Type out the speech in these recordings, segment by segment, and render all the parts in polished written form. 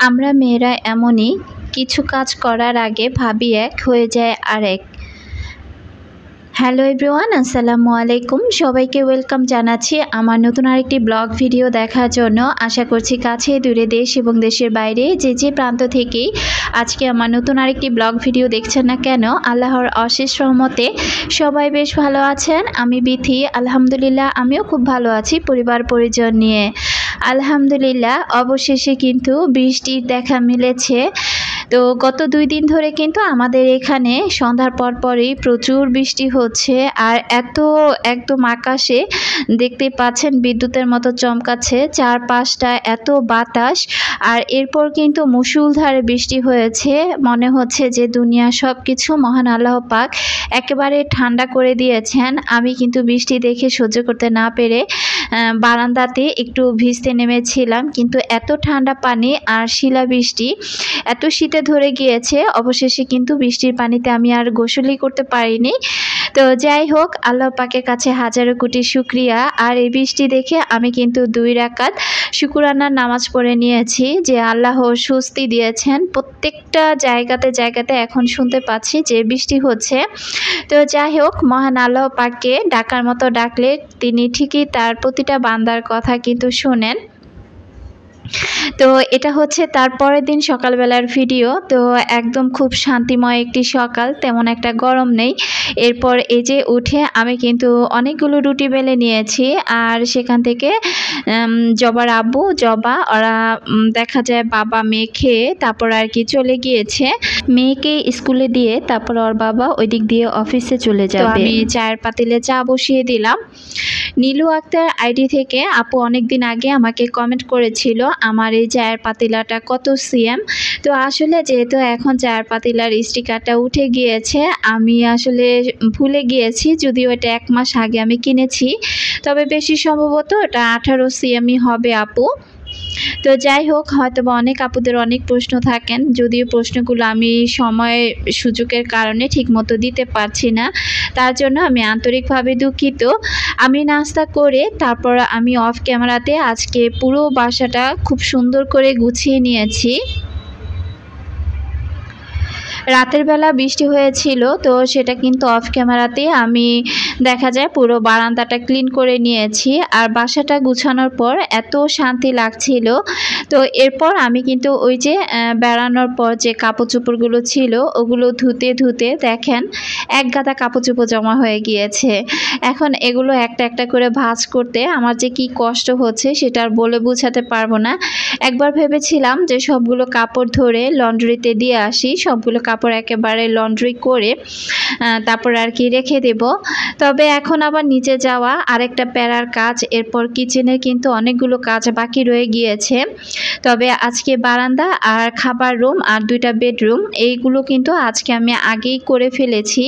আমরা মেয়েরা এমনই, কিছু কাজ করার আগে ভাবি এক, হয়ে যায় আরেক। হ্যালো এভরিওয়ান, আসসালামু আলাইকুম। সবাইকে ওয়েলকাম জানাচ্ছি আমার নতুন আরেকটি ব্লগ ভিডিও দেখার জন্য। আশা করছি কাছে দূরে, দেশ এবং দেশের বাইরে যে প্রান্ত থেকেই আজকে আমার নতুন আরেকটি ব্লগ ভিডিও দেখছেন না কেন, আল্লাহর অশেষ রহমতে সবাই বেশ ভালো আছেন। আমি বিথি, আলহামদুলিল্লাহ আমিও খুব ভালো আছি পরিবার পরিজন নিয়ে। আলহামদুলিল্লাহ অবশেষে কিন্তু বৃষ্টির দেখা মিলেছে। তো গত 2 দিন ধরে কিন্তু আমাদের এখানে সন্ধ্যার পরই প্রচুর বৃষ্টি হচ্ছে, আর একদম আকাশে দেখতে পাচ্ছেন বিদ্যুতের মতো চমকাচ্ছে, চারপাশটা এত বাতাস। আর এরপর কিন্তু মুষলধারে বৃষ্টি হয়েছে। মনে হচ্ছে যে দুনিয়া সব কিছু মহান আল্লাহ পাক একেবারে ঠান্ডা করে দিয়েছেন। আমি কিন্তু বৃষ্টি দেখে সহ্য করতে না পেরে বারান্দাতে একটু ভিজতে নেমেছিলাম, কিন্তু এত ঠান্ডা পানি আর শিলাবৃষ্টি এত শীতে ধরে গিয়েছে। অবশেষে কিন্তু বৃষ্টির পানিতে আমি আর গোসলই করতে পারিনি। তো যাই হোক, আল্লাহ পাকের কাছে হাজারো কোটি শুকরিয়া। আর এই বৃষ্টি দেখে আমি কিন্তু 2 রাকাত শুকরানার নামাজ পড়ে নিয়েছি, যে আল্লাহ স্বস্তি দিয়েছেন। প্রত্যেকটা জায়গাতে এখন শুনতে পাচ্ছি যে বৃষ্টি হচ্ছে। তো যাই হোক, মহান আল্লাহ পাককে ডাকার মতো ডাকলে তিনি ঠিকই তার প্রতিটা বান্দার কথা কিন্তু শোনেন। তো এটা হচ্ছে তার পরের দিন সকালবেলার ভিডিও। তো একদম খুব শান্তিময় একটি সকাল, তেমন একটা গরম নেই। এরপর এই যে উঠে আমি কিন্তু অনেকগুলো রুটি বেলে নিয়েছি, আর সেখান থেকে জবার আব্বু ওরা দেখা যায় বাবা মেয়ে খেয়ে তারপর আর কি চলে গিয়েছে। মেয়েকে স্কুলে দিয়ে তারপর ওর বাবা ওই দিক দিয়ে অফিসে চলে যাবে। আমি চায়ের পাতিলে চা বসিয়ে দিলাম। নীলু আক্তার আইডি থেকে আপু অনেকদিন আগে আমাকে কমেন্ট করেছিল আমার এই চায়ের পাতিলাটা কত সিএম। তো আসলে যেহেতু এখন চায়ের পাতিলার স্টিকারটা উঠে গিয়েছে, আমি আসলে ভুলে গিয়েছি, যদিও এটা 1 মাস আগে আমি কিনেছি, তবে বেশি সম্ভবত এটা 18 সিএমই হবে আপু। তো যাই হোক, হয়তো বা অনেক আপুদের অনেক প্রশ্ন থাকেন, যদিও প্রশ্নগুলো আমি সময় সুযোগের কারণে ঠিকমতো দিতে পারছি না, তার জন্য আমি আন্তরিকভাবে দুঃখিত। আমি নাস্তা করে তারপর আমি অফ ক্যামেরাতে আজকে পুরো বাসাটা খুব সুন্দর করে গুছিয়ে নিয়েছি। রাতের বেলা বৃষ্টি হয়েছিল, তো সেটা কিন্তু অফ ক্যামেরাতে আমি দেখা যায় পুরো বারান্দাটা ক্লিন করে নিয়েছি। আর বাসাটা গুছানোর পর এত শান্তি লাগছিল। তো এরপর আমি কিন্তু ওই যে বেড়ানোর পর যে কাপড় চোপড়গুলো ছিল ওগুলো ধুতে দেখেন এক গাদা কাপড় চোপড় জমা হয়ে গিয়েছে। এখন এগুলো একটা করে ভাঁজ করতে আমার যে কি কষ্ট হচ্ছে সেটা আর বলে বোঝাতে পারবো না। একবার ভেবেছিলাম যে সবগুলো কাপড় ধরে লন্ড্রিতে দিয়ে আসি, সবগুলো কাপড় একেবারে লন্ড্রি করে তারপর আর কি রেখে দেব। তবে এখন আবার নিচে যাওয়া আরেকটা প্যারার কাজ, এরপর কিচেনে কিন্তু অনেকগুলো কাজ বাকি রয়ে গিয়েছে। তবে আজকে বারান্দা আর খাবার রুম আর 2টা বেডরুম এইগুলো কিন্তু আজকে আমি আগেই করে ফেলেছি।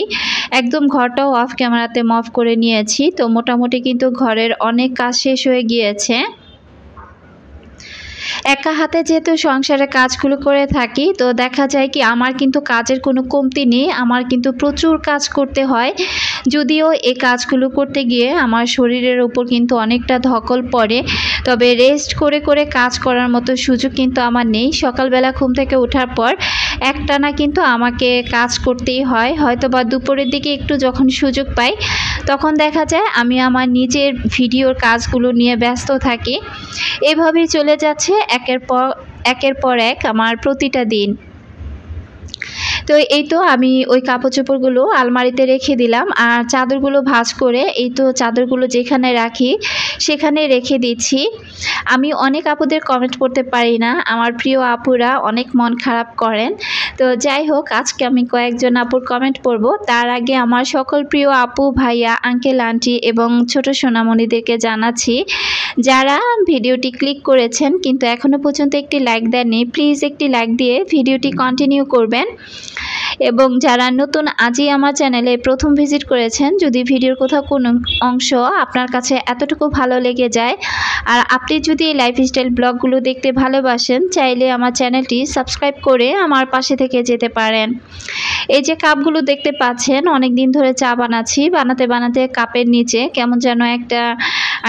একদম ঘরটাও অফ ক্যামেরাতে মফ করে নিয়েছি। তো মোটামুটি কিন্তু ঘরের অনেক কাজ শেষ হয়ে গিয়েছে। একা হাতে যেহেতু সংসারের কাজগুলো করে থাকি, তো দেখা যায় কি আমার কিন্তু কাজের কোনো কমতি নেই, আমার কিন্তু প্রচুর কাজ করতে হয়। যদিও এই কাজগুলো করতে গিয়ে আমার শরীরের উপর কিন্তু অনেকটা ধকল পড়ে, তবে রেস্ট করে কাজ করার মতো সুযোগ কিন্তু আমার নেই। সকালবেলা ঘুম থেকে ওঠার পর একটানা কিন্তু আমাকে কাজ করতেই হয়। হয়তো বা দুপুরের দিকে একটু যখন সুযোগ পাই তখন দেখা যায় আমি আমার নিজের ভিডিওর কাজগুলো নিয়ে ব্যস্ত থাকি। এভাবেই চলে যাচ্ছে একের পর এক আমার প্রতিটা দিন। তো এই তো আমি ওই কাপড় চোপড়গুলো আলমারিতে রেখে দিলাম, আর চাদরগুলো ভাঁজ করে এই তো চাদরগুলো যেখানে রাখি সেখানে রেখে দিচ্ছি। আমি অনেক আপুদের কমেন্ট করতে পারি না, আমার প্রিয় আপুরা অনেক মন খারাপ করেন। তো যাই হোক, আজকে আমি কয়েকজন আপুর কমেন্ট পড়ব। তার আগে আমার সকল প্রিয় আপু ভাইয়া আঙ্কেল আন্টি এবং ছোট সোনামণিদেরকে জানাচ্ছি, যারা ভিডিওটি ক্লিক করেছেন কিন্তু এখনও পর্যন্ত একটি লাইক দেননি, প্লিজ একটি লাইক দিয়ে ভিডিওটি কন্টিনিউ করবেন। এবং যারা নতুন আজই আমার চ্যানেলে প্রথম ভিজিট করেছেন, যদি ভিডিওর কোথাও কোনো অংশ আপনার কাছে এতটুকু ভালো লেগে যায় আর আপনি যদি এই লাইফস্টাইল ব্লগগুলো দেখতে ভালোবাসেন, চাইলে আমার চ্যানেলটি সাবস্ক্রাইব করে আমার পাশে থেকে যেতে পারেন। এই যে কাপগুলো দেখতে পাচ্ছেন, অনেক দিন ধরে চা বানাচ্ছি, বানাতে বানাতে কাপের নিচে কেমন যেন একটা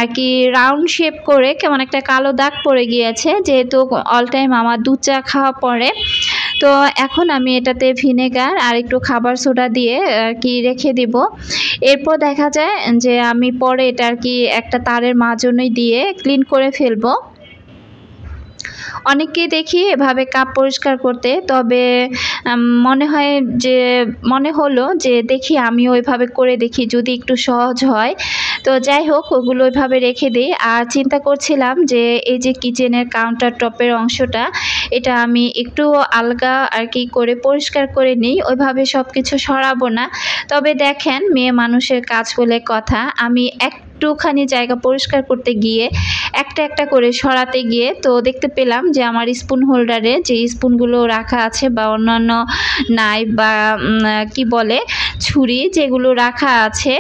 আর কি রাউন্ড শেপ করে কেমন একটা কালো দাগ পড়ে গিয়েছে, যেহেতু অল টাইম আমার দুধ চা খাওয়া পড়ে। তো এখন আমি এটাতে ভিনেগার আর একটু খাবার সোডা দিয়ে আর কি রেখে দিব। এরপর দেখা যায় যে আমি পরে এটা আর কি একটা তারের মাজনি দিয়ে ক্লিন করে ফেলবো। অনেককে দেখি এভাবে কাপ পরিষ্কার করতে, তবে মনে হলো যে দেখি আমিও ওইভাবে করে দেখি যদি একটু সহজ হয়। তো যাই হোক, ওগুলো ওইভাবে রেখে দিই। আর চিন্তা করছিলাম যে এই যে কিচেনের কাউন্টার টপের অংশটা, এটা আমি একটু আলগা আর কি করে পরিষ্কার করে নিই, ওইভাবে সব কিছু সরাবো না। তবে দেখেন, মেয়ে মানুষের কাজ বলে কথা, আমি একটুখানি জায়গা পরিষ্কার করতে গিয়ে একটা একটা করে সরাতে গিয়ে তো দেখতে পেলাম যে আমার স্পুন হোল্ডারে যে স্পুনগুলো রাখা আছে বা অন্যান্য নাইফ বা কি বলে ছুরি যেগুলো রাখা আছে,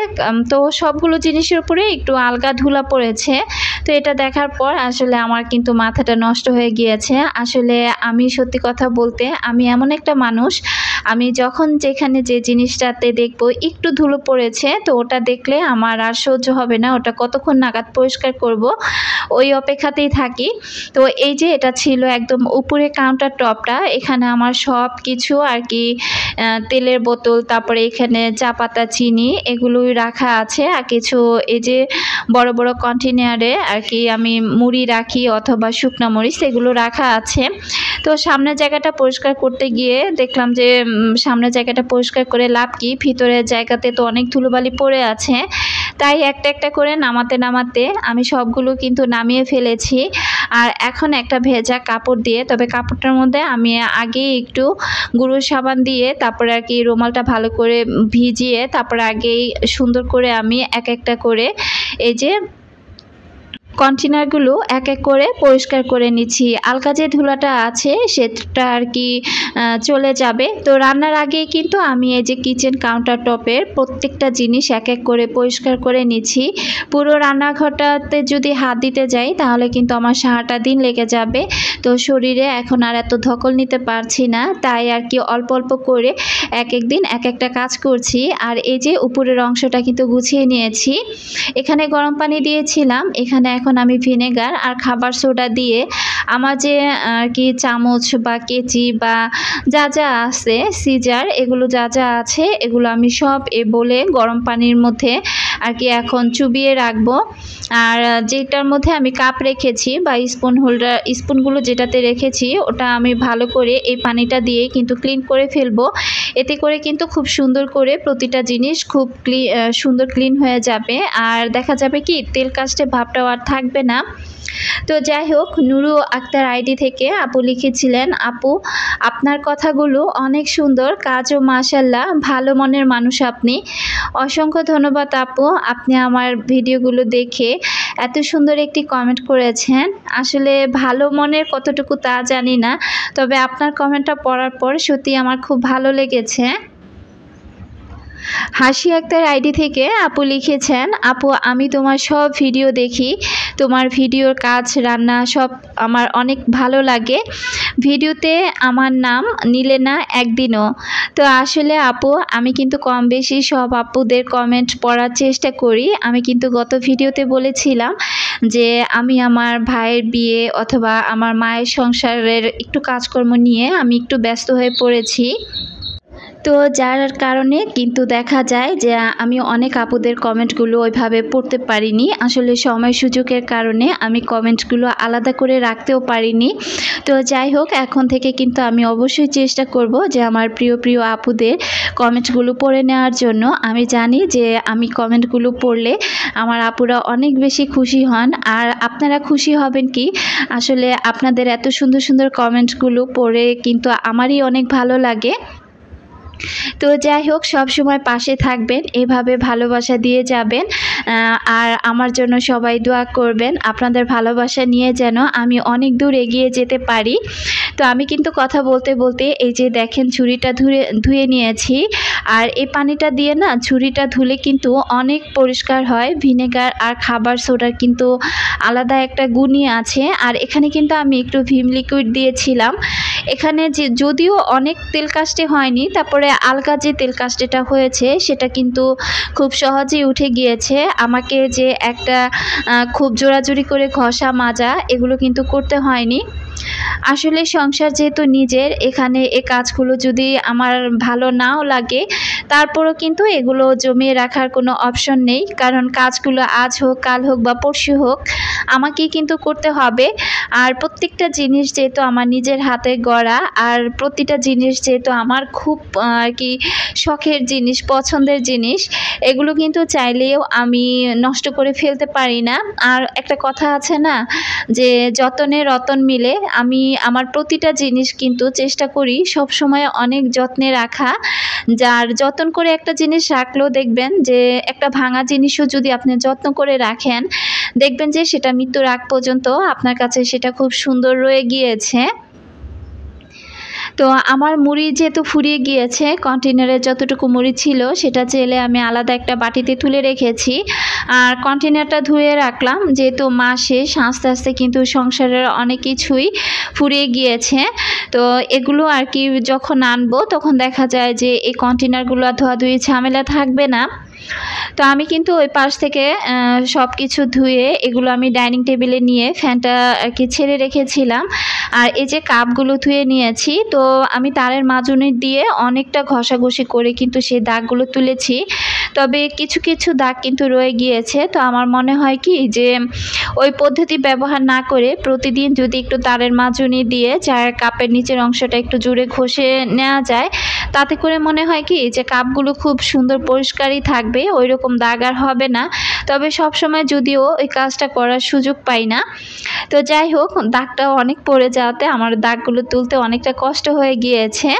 তো সবগুলো জিনিসের উপরে একটু আলগা ধুলা পড়েছে। তো এটা দেখার পর আসলে আমার কিন্তু মাথাটা নষ্ট হয়ে গিয়েছে। আসলে আমি সত্যি কথা বলতে, আমি এমন একটা মানুষ, আমি যখন যেখানে যে জিনিসটাতে দেখবো একটু ধুলো পড়েছে, তো ওটা দেখলে আমার আর সহ্য হবে না, ওটা কতক্ষণ নাগাদ পরিষ্কার করব ওই অপেক্ষাতেই থাকি। তো এই যে এটা ছিল একদম উপরে কাউন্টার টপটা, এখানে আমার সব কিছু আর কি তেলের বোতল, তারপরে এখানে চা পাতা, চিনি এগুলোই রাখা আছে। আর কিছু এই যে বড় বড় কন্টেনারে আর কি আমি মুড়ি রাখি অথবা শুকনো মরিচ, এগুলো রাখা আছে। তো সামনের জায়গাটা পরিষ্কার করতে গিয়ে দেখলাম যে সামনের জায়গাটা পরিষ্কার করে লাভ কি, ভিতরের জায়গাতে তো অনেক ধুলোবালি পড়ে আছে। তাই একটা একটা করে নামাতে নামাতে আমি সবগুলো কিন্তু নামিয়ে ফেলেছি। আর এখন একটা ভেজা কাপড় দিয়ে, তবে কাপড়টার মধ্যে আমি আগে একটু গুঁড়ো সাবান দিয়ে তারপরে আর কি রুমালটা ভালো করে ভিজিয়ে তারপরে আগেই সুন্দর করে আমি এক একটা করে এই যে কন্টেনারগুলো এক এক করে পরিষ্কার করে নিচ্ছি। আলগা যে ধুলাটা আছে সেটা আর কি চলে যাবে। তো রান্নার আগেই কিন্তু আমি এই যে কিচেন কাউন্টার টপের প্রত্যেকটা জিনিস এক এক করে পরিষ্কার করে নিচ্ছি। পুরো রান্নাঘরটাতে যদি হাত দিতে যাই তাহলে কিন্তু আমার সারাটা দিন লেগে যাবে। তো শরীরে এখন আর এত ধকল নিতে পারছি না, তাই আর কি অল্প অল্প করে এক এক দিন এক একটা কাজ করছি। আর এই যে উপরের অংশটা কিন্তু গুছিয়ে নিয়েছি। এখানে গরম পানি দিয়েছিলাম, এখানে এখন আমি ভিনেগার আর খাবার সোডা দিয়ে আমার যে আর কি চামচ বা কেচি বা যা যা আছে, সিজার, এগুলো যা যা আছে এগুলো আমি সব বলে গরম পানির মধ্যে আর কি এখন চুবিয়ে রাখবো। আর যেটার মধ্যে আমি কাপ রেখেছি বা স্পুন হোল্ডার, স্পুনগুলো যেটাতে রেখেছি ওটা আমি ভালো করে এই পানিটা দিয়ে কিন্তু ক্লিন করে ফেলবো। এতে করে কিন্তু খুব সুন্দর করে প্রতিটা জিনিস খুব সুন্দর ক্লিন হয়ে যাবে। আর দেখা যাবে কি তেল কাস্টে ভাবটাও আর থাকবে না। তো যাই হোক, নুরু আক্তার আইডি থেকে আপু লিখেছিলেন, আপু আপনার কথাগুলো অনেক সুন্দর, কাজও মাশাল্লাহ, ভালো মনের মানুষ আপনি। অসংখ্য ধন্যবাদ আপু, আপনি আমার ভিডিওগুলো দেখে এত সুন্দর একটি কমেন্ট করেছেন। আসলে ভালো মনের কতটুকু তা জানি না, তবে আপনার কমেন্টটা পড়ার পর সত্যি আমার খুব ভালো লেগেছে। হাসি আক্তার আইডি থেকে আপু লিখেছেন, আপু আমি তোমার সব ভিডিও দেখি, তোমার ভিডিওর কাজ রান্না সব আমার অনেক ভালো লাগে, ভিডিওতে আমার নাম নিলে না একদিনও। তো আসলে আপু আমি কিন্তু কম বেশি সব আপুদের কমেন্ট পড়ার চেষ্টা করি। আমি কিন্তু গত ভিডিওতে বলেছিলাম যে আমি আমার ভাইয়ের বিয়ে অথবা আমার মায়ের সংসারের একটু কাজকর্ম নিয়ে আমি একটু ব্যস্ত হয়ে পড়েছি। তো যার কারণে কিন্তু দেখা যায় যে আমি অনেক আপুদের কমেন্টগুলো ওইভাবে পড়তে পারিনি। আসলে সময় সুযোগের কারণে আমি কমেন্টগুলো আলাদা করে রাখতেও পারিনি। তো যাই হোক, এখন থেকে কিন্তু আমি অবশ্যই চেষ্টা করব যে আমার প্রিয় প্রিয় আপুদের কমেন্টগুলো পড়ে নেওয়ার জন্য। আমি জানি যে আমি কমেন্টগুলো পড়লে আমার আপুরা অনেক বেশি খুশি হন। আর আপনারা খুশি হবেন কি, আসলে আপনাদের এত সুন্দর সুন্দর কমেন্টগুলো পড়ে কিন্তু আমারই অনেক ভালো লাগে। তো যাই হোক, সব সময় পাশে থাকবেন, এভাবে ভালোবাসা দিয়ে যাবেন। আর আমার জন্য সবাই দোয়া করবেন, আপনাদের ভালোবাসা নিয়ে যেন আমি অনেক দূর এগিয়ে যেতে পারি। তো আমি কিন্তু কথা বলতে বলতে এই যে দেখেন ঝুড়িটা ধুয়ে নিয়েছি। আর এই পানিটা দিয়ে না ঝুড়িটা ধুলে কিন্তু অনেক পরিষ্কার হয়। ভিনেগার আর খাবার সোডার কিন্তু আলাদা একটা গুণই আছে। আর এখানে কিন্তু আমি একটু ভিম লিকুইড দিয়েছিলাম। এখানে যে যদিও অনেক তেল কাস্টে হয়নি, তারপরে আলগা যে তেল কাস্টেটা হয়েছে সেটা কিন্তু খুব সহজেই উঠে গিয়েছে। আমাকে যে একটা খুব জোরাজুরি করে ঘষা মাজা এগুলো কিন্তু করতে হয়নি। আসলে সংসার যেহেতু নিজের, এখানে এই কাজগুলো যদি আমার ভালো নাও লাগে তারপরও কিন্তু এগুলো জমিয়ে রাখার কোনো অপশন নেই, কারণ কাজগুলো আজ হোক কাল হোক বা পরশু হোক আমাকেই কিন্তু করতে হবে। আর প্রত্যেকটা জিনিস যেহেতু আমার নিজের হাতে গড়া, আর প্রতিটা জিনিস যেহেতু আমার খুব আর কি শখের জিনিস, পছন্দের জিনিস, এগুলো কিন্তু চাইলেও আমি নষ্ট করে ফেলতে পারি না। আর একটা কথা আছে না যে যতনে রতন মিলে, আমি আমার প্রতিটা জিনিস কিন্তু চেষ্টা করি সব সময় অনেক যত্নে রাখা। যার যত্ন করে একটা জিনিস রাখলেও দেখবেন যে একটা ভাঙা জিনিসও যদি আপনি যত্ন করে রাখেন, দেখবেন যে সেটা মৃত্যুর আগ পর্যন্ত আপনার কাছে সেটা খুব সুন্দর রয়ে গিয়েছে। তো আমার মুড়ি যেহেতু ফুরিয়ে গিয়েছে, কন্টেনারে যতটুকু মুড়ি ছিল সেটা চেলে আমি আলাদা একটা বাটিতে তুলে রেখেছি। আর কন্টেনারটা ধুয়ে রাখলাম, যেহেতু মাস শেষ, আস্তে আস্তে কিন্তু সংসারের অনেক কিছুই ফুরিয়ে গিয়েছে। তো এগুলো আর কি যখন আনবো তখন দেখা যায় যে এই কন্টেনারগুলো ধোয়াধুয়ি ঝামেলা থাকবে না। তো আমি কিন্তু ওই পাশ থেকে সব কিছু ধুয়ে এগুলো আমি ডাইনিং টেবিলে নিয়ে ফ্যানটা আর কি ছেড়ে রেখেছিলাম। আর এই যে কাপগুলো ধুয়ে নিয়েছি, তো আমি তারের মাজুনি দিয়ে অনেকটা ঘষাঘষি করে কিন্তু সেই দাগগুলো তুলেছি। তবে কিছু কিছু দাগ কিন্তু রয়ে গিয়েছে। তো আমার মনে হয় কি যে ওই পদ্ধতি ব্যবহার না করে প্রতিদিন যদি একটু তারের মাজুনি দিয়ে চায়ের কাপের নিচের অংশটা একটু জুড়ে ঘষে নেওয়া যায়, তাতে করে মনে হয় কি যে কাপগুলো খুব সুন্দর পরিষ্কারই থাকবে, ওই রকম দাগ আর হবে না। তবে সব সময় যদিও ওই কাজটা করার সুযোগ পাই না। তো যাই হোক, দাগটাও অনেক পড়ে যাওয়াতে আমার দাগগুলো তুলতে অনেকটা কষ্ট হয়ে গিয়েছে।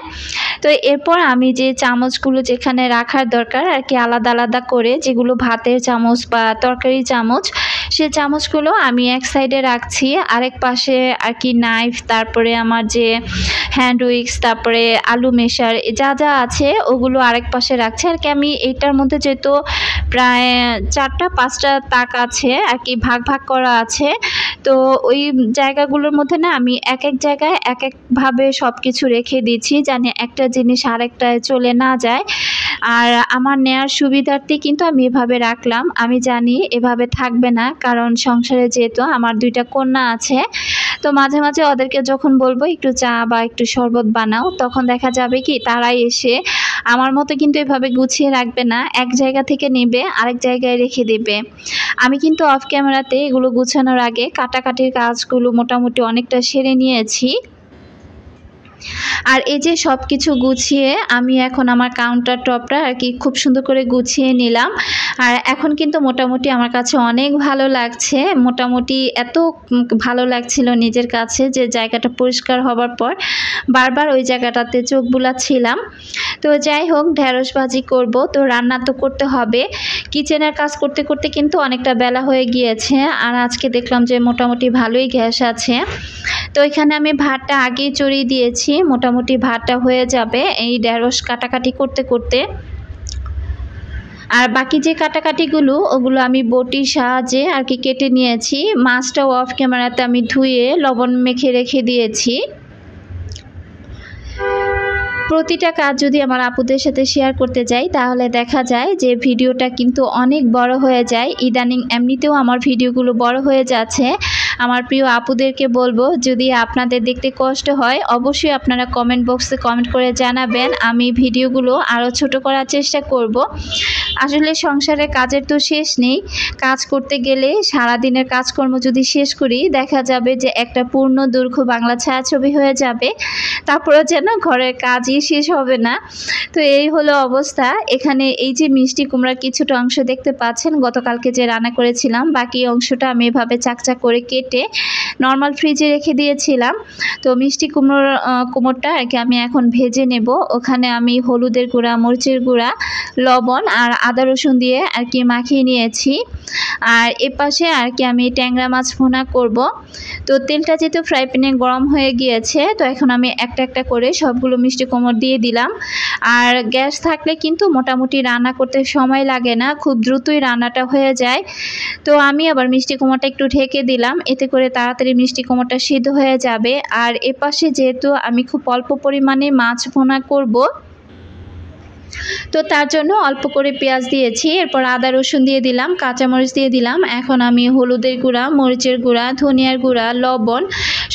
তো এরপর আমি যে চামচগুলো যেখানে রাখার দরকার আর কি আলাদা আলাদা করে, যেগুলো ভাতের চামচ বা তরকারি চামচ, সে চামচগুলো আমি এক সাইডে রাখছি, আরেক পাশে আর কি নাইফ, তারপরে আমার যে হ্যান্ড উইক্স, তারপরে আলু মেশার যা যা আছে ওগুলো আরেক পাশে রাখছি। আর কি আমি এইটার মধ্যে যেহেতু প্রায় 4-5টা তাক আছে আর কি ভাগ ভাগ করা আছে, তো ওই জায়গাগুলোর মধ্যে না আমি এক এক জায়গায় এক একভাবে সব কিছু রেখে দিচ্ছি, জানি একটা জিনিস আরেকটায় চলে না যায়। আর আমার নেয়ার সুবিধার্থে কিন্তু আমি এভাবে রাখলাম। আমি জানি এভাবে থাকবে না, কারণ সংসারে যেহেতু আমার 2টা কন্যা আছে, তো মাঝে মাঝে ওদেরকে যখন বলবো একটু চা বা একটু শরবত বানাও, তখন দেখা যাবে কি তারাই এসে আমার মতো কিন্তু এভাবে গুছিয়ে রাখবে না, এক জায়গা থেকে নেবে আরেক জায়গায় রেখে দেবে। আমি কিন্তু অফ ক্যামেরাতে এগুলো গুছানোর আগে কাটাকাটির কাজগুলো মোটামুটি অনেকটা সেরে নিয়েছি। আর এই যে সব কিছু গুছিয়ে আমি এখন আমার কাউন্টার টপটা আর কি খুব সুন্দর করে গুছিয়ে নিলাম। আর এখন কিন্তু মোটামুটি আমার কাছে অনেক ভালো লাগছে। মোটামুটি এত ভালো লাগছিল নিজের কাছে যে জায়গাটা পরিষ্কার হবার পর বারবার ওই জায়গাটাতে চোখ বুলাচ্ছিলাম। তো যাই হোক, ঢেঁড়স ভাজি করব, তো রান্না তো করতে হবে। কিচেনের কাজ করতে করতে কিন্তু অনেকটা বেলা হয়ে গিয়েছে। আর আজকে দেখলাম যে মোটামুটি ভালোই গ্যাস আছে। তো এখানে আমি ভাতটা আগেই চড়িয়ে দিয়েছি, মোটামুটি ভাতটা হয়ে যাবে এই ঢেঁড়স কাটাকাটি করতে করতে। আর বাকি যে কাটাকাটিগুলো ওগুলো আমি বটির সাহায্যে আর কি কেটে নিয়েছি। মাছটাও অফ ক্যামেরাতে আমি ধুয়ে লবণ মেখে রেখে দিয়েছি। প্রতিটা কাজ যদি আমার আপুদের সাথে শেয়ার করতে যাই তাহলে দেখা যায় যে ভিডিওটা কিন্তু অনেক বড় হয়ে যায়। ইদানিং এমনিতেও আমার ভিডিওগুলো বড় হয়ে যাচ্ছে। আমার প্রিয় আপুদেরকে বলবো, যদি আপনাদের দেখতে কষ্ট হয় অবশ্যই আপনারা কমেন্ট বক্সে কমেন্ট করে জানাবেন, আমি ভিডিওগুলো আরও ছোট করার চেষ্টা করব। আসলে সংসারে কাজের তো শেষ নেই, কাজ করতে গেলে সারাদিনের কাজকর্ম যদি শেষ করি দেখা যাবে যে একটা পূর্ণ দৈর্ঘ্য বাংলা ছায়াছবি হয়ে যাবে, তারপরে যেন ঘরের কাজই শেষ হবে না। তো এই হলো অবস্থা। এখানে এই যে মিষ্টি কুমড়ার কিছুটা অংশ দেখতে পাচ্ছেন, গতকালকে যে রান্না করেছিলাম বাকি অংশটা আমি এভাবে চাকচাক করে কেটে নর্মাল ফ্রিজে রেখে দিয়েছিলাম। তো মিষ্টি কুমড়োটা আর কি আমি এখন ভেজে নেব। ওখানে আমি হলুদের গুঁড়া, মরিচের গুঁড়া, লবণ আর আদা রসুন দিয়ে আর কি মাখিয়ে নিয়েছি। আর এপাশে আর কি আমি ট্যাংরা মাছ ভুনা করব। তো তেলটা যেহেতু ফ্রাই প্যানে গরম হয়ে গিয়েছে, তো এখন আমি একটা একটা করে সবগুলো মিষ্টি কুমড় দিয়ে দিলাম। আর গ্যাস থাকলে কিন্তু মোটামুটি রান্না করতে সময় লাগে না, খুব দ্রুতই রান্নাটা হয়ে যায়। তো আমি আবার মিষ্টি কুমড়টা একটু ঢেকে দিলাম, এতে করে তাড়াতাড়ি মিষ্টি কুমড়টা সিদ্ধ হয়ে যাবে। আর এপাশে যেহেতু আমি খুব অল্প পরিমাণে মাছ ভুনা করব, তো তার জন্য অল্প করে পেঁয়াজ দিয়েছি, এরপর আদা রসুন দিয়ে দিলাম, কাঁচামরিচ দিয়ে দিলাম। এখন আমি হলুদের গুঁড়া, মরিচের গুঁড়া, ধনিয়ার গুঁড়া, লবণ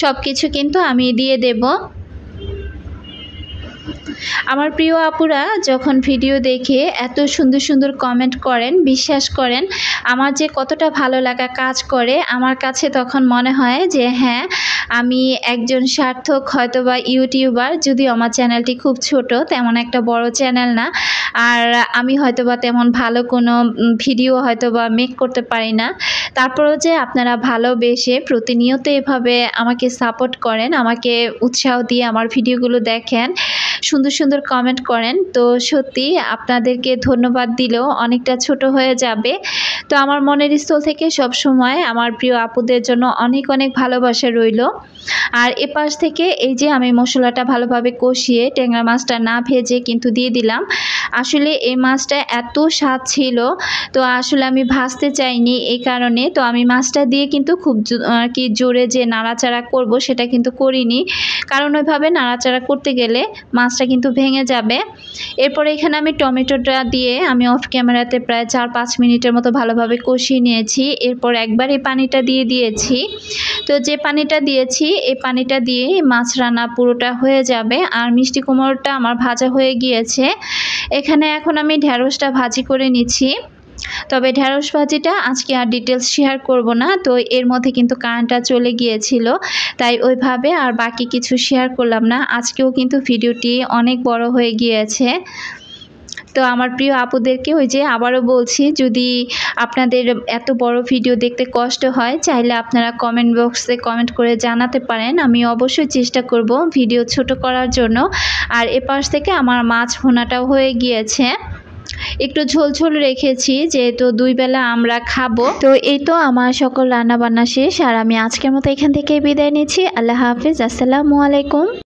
সব কিছু কিন্তু আমি দিয়ে দেব। আমার প্রিয় আপুরা যখন ভিডিও দেখে এত সুন্দর সুন্দর কমেন্ট করেন, বিশ্বাস করেন আমার যে কতটা ভালো লাগা কাজ করে, আমার কাছে তখন মনে হয় যে হ্যাঁ, আমি একজন সার্থক হয়তোবা ইউটিউবার। যদিও আমার চ্যানেলটি খুব ছোট, তেমন একটা বড় চ্যানেল না, আর আমি হয়তোবা তেমন ভালো কোনো ভিডিও হয়তোবা মেক করতে পারি না। তারপরেও যে আপনারা ভালোবেসে প্রতিনিয়ত এভাবে আমাকে সাপোর্ট করেন, আমাকে উৎসাহ দিয়ে আমার ভিডিওগুলো দেখেন, সুন্দর সুন্দর কমেন্ট করেন, তো সত্যি আপনাদেরকে ধন্যবাদ দিলেও অনেকটা ছোট হয়ে যাবে। তো আমার মনের স্থল থেকে সব সময় আমার প্রিয় আপুদের জন্য অনেক অনেক ভালোবাসা রইল। আর এপাশ থেকে এই যে আমি মশলাটা ভালোভাবে কষিয়ে ট্যাংরা মাছটা না ভেজে কিন্তু দিয়ে দিলাম। আসলে এই মাছটা এত স্বাদ ছিল, তো আসলে আমি ভাজতে চাইনি এই কারণে। তো আমি মাছটা দিয়ে কিন্তু খুব আর কি জোরে যে নাড়াচাড়া করব সেটা কিন্তু করিনি, কারণ ওইভাবে নাড়াচাড়া করতে গেলে মাছটা কিন্তু ভেঙে যাবে। এরপরে এখানে আমি টমেটোটা দিয়ে আমি অফ ক্যামেরাতে প্রায় 4-5 মিনিটের মতো ভালোভাবে কষিয়ে নিয়েছি। এরপর একবার এই পানিটা দিয়ে দিয়েছি। তো যে পানিটা দিয়েছি এই পানিটা দিয়ে মাছ রান্না পুরোটা হয়ে যাবে। আর মিষ্টি কুমড়োটা আমার ভাজা হয়ে গিয়েছে। এখানে এখন আমি ঢেঁড়সটা ভাজি করে নিচ্ছি। তবে ঢেঁড়স ভাজিটা আজকে আর ডিটেলস শেয়ার করব না, তো এর মধ্যে কিন্তু কারেন্টটা চলে গিয়েছিল, তাই ওইভাবে আর বাকি কিছু শেয়ার করলাম না। আজকেও কিন্তু ভিডিওটি অনেক বড় হয়ে গিয়েছে। তো আমার প্রিয় আপুদেরকে ওই যে আবারও বলছি, যদি আপনাদের এত বড় ভিডিও দেখতে কষ্ট হয়, চাইলে আপনারা কমেন্ট বক্সে কমেন্ট করে জানাতে পারেন, আমি অবশ্যই চেষ্টা করব ভিডিও ছোট করার জন্য। আর এপাশ থেকে আমার মাছ ভুনাটাও হয়ে গিয়েছে, একটু ঝোল ঝোল রেখেছি যেহেতু 2 বেলা আমরা খাবো। তো এই তো আমার সকল রান্না বান্না শেষ, আর আমি আজকের মতো এখান থেকে বিদায় নিচ্ছি। আল্লাহ হাফিজ, আসসালামু আলাইকুম।